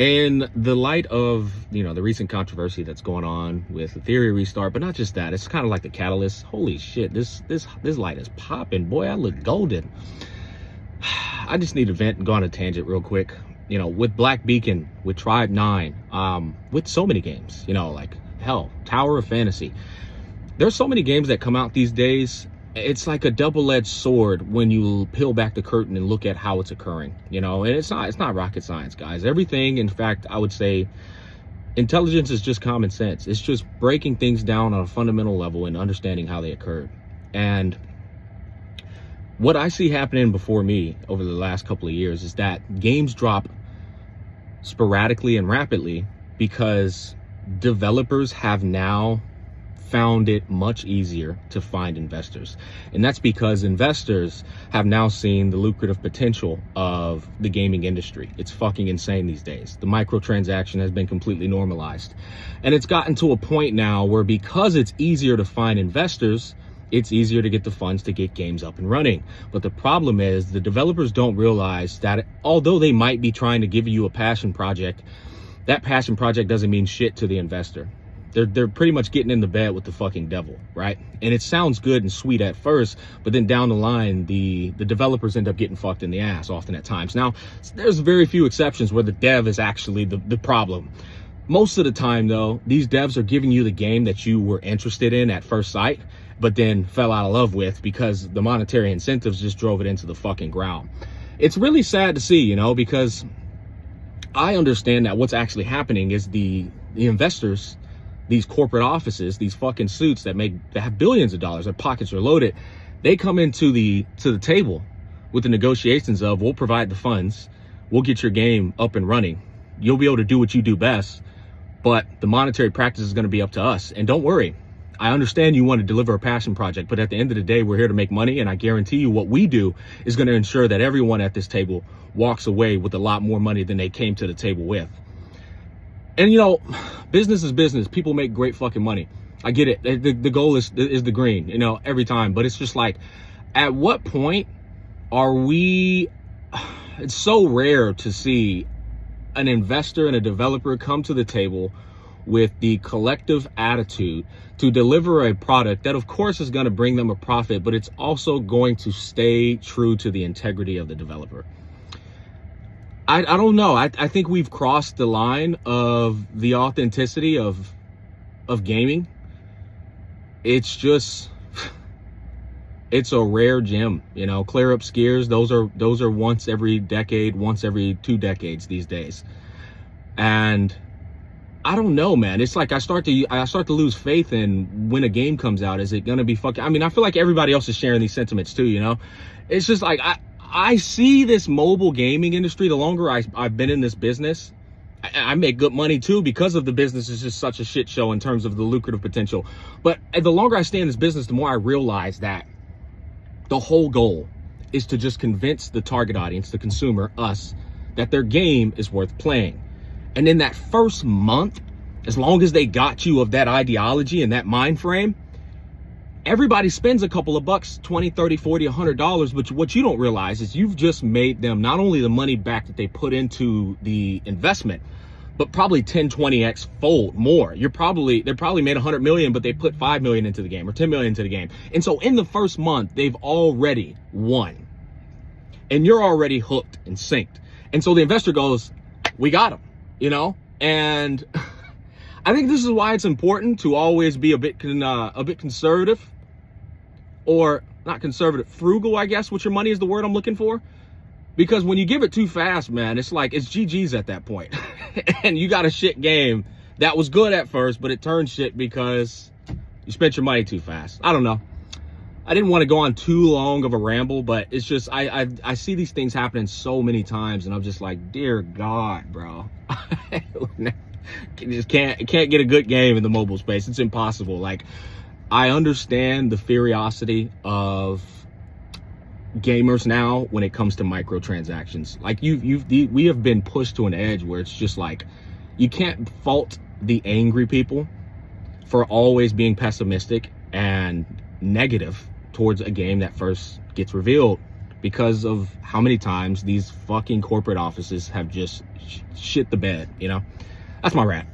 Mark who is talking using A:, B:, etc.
A: In the light of, the recent controversy that's going on with the theory restart, but not just that, it's kind of like the catalyst. Holy shit, this light is popping. Boy, I look golden. I just need to vent and go on a tangent real quick. With Black Beacon, with Tribe 9, with so many games, like hell, Tower of Fantasy. There's so many games that come out these days. It's like a double-edged sword when you peel back the curtain and look at how it's occurring, and it's not rocket science, guys. Everything, in fact, I would say intelligence is just common sense. It's just breaking things down on a fundamental level and understanding how they occurred. And what I see happening before me over the last couple of years is that games drop sporadically and rapidly because developers have now found it much easier to find investors. And that's because investors have now seen the lucrative potential of the gaming industry. It's fucking insane these days. The microtransaction has been completely normalized. And it's gotten to a point now where because it's easier to find investors, it's easier to get the funds to get games up and running. But the problem is the developers don't realize that although they might be trying to give you a passion project, that passion project doesn't mean shit to the investor. They're pretty much getting in the bed with the fucking devil, right? And it sounds good and sweet at first, but then down the line, the developers end up getting fucked in the ass often at times. Now, there's very few exceptions where the dev is actually the problem. Most of the time, though, these devs are giving you the game that you were interested in at first sight, but then fell out of love with because the monetary incentives just drove it into the fucking ground. It's really sad to see, because I understand that what's actually happening is the investors, these corporate offices, these fucking suits that have billions of dollars, their pockets are loaded, they come into the table with the negotiations of, we'll provide the funds, we'll get your game up and running, you'll be able to do what you do best, but the monetary practice is going to be up to us. And don't worry, I understand you want to deliver a passion project, but at the end of the day, we're here to make money, and I guarantee you what we do is going to ensure that everyone at this table walks away with a lot more money than they came to the table with. And business is business. People make great fucking money. I get it. The goal is the green, every time. But it's just like, at what point are we? It's so rare to see an investor and a developer come to the table with the collective attitude to deliver a product that, of course, is going to bring them a profit, but it's also going to stay true to the integrity of the developer. I don't know. I think we've crossed the line of the authenticity of gaming. It's just, it's a rare gem, clear up skiers. Those are once every decade, once every 2 decades these days. And I don't know, man. It's like I start to lose faith in when a game comes out. Is it gonna be fucking? I mean, I feel like everybody else is sharing these sentiments too. It's just like I see this mobile gaming industry. The longer I've been in this business, I make good money too because of the business is just such a shit show in terms of the lucrative potential. But the longer I stay in this business, the more I realize that the whole goal is to just convince the target audience, the consumer, us, that their game is worth playing. And in that first month, as long as they got you of that ideology and that mind frame, everybody spends a couple of bucks, 20, 30, 40, $100. But what you don't realize is you've just made them not only the money back that they put into the investment, but probably 10, 20x fold more. They probably made 100 million, but they put 5 million into the game or 10 million into the game. And so in the first month, they've already won and you're already hooked and synced. And so the investor goes, we got him, and I think this is why it's important to always be a bit conservative, or not conservative, frugal, I guess, with your money is the word I'm looking for. Because when you give it too fast, man, it's like, it's GG's at that point. And you got a shit game that was good at first, but it turned shit because you spent your money too fast. I don't know. I didn't want to go on too long of a ramble, but it's just, I see these things happening so many times, and I'm just like, dear God, bro. You just can't get a good game in the mobile space. It's impossible. Like, I understand the curiosity of gamers now when it comes to microtransactions. Like, we have been pushed to an edge where it's just like, you can't fault the angry people for always being pessimistic and negative towards a game that first gets revealed, because of how many times these fucking corporate offices have just shit the bed, you know? That's my rant.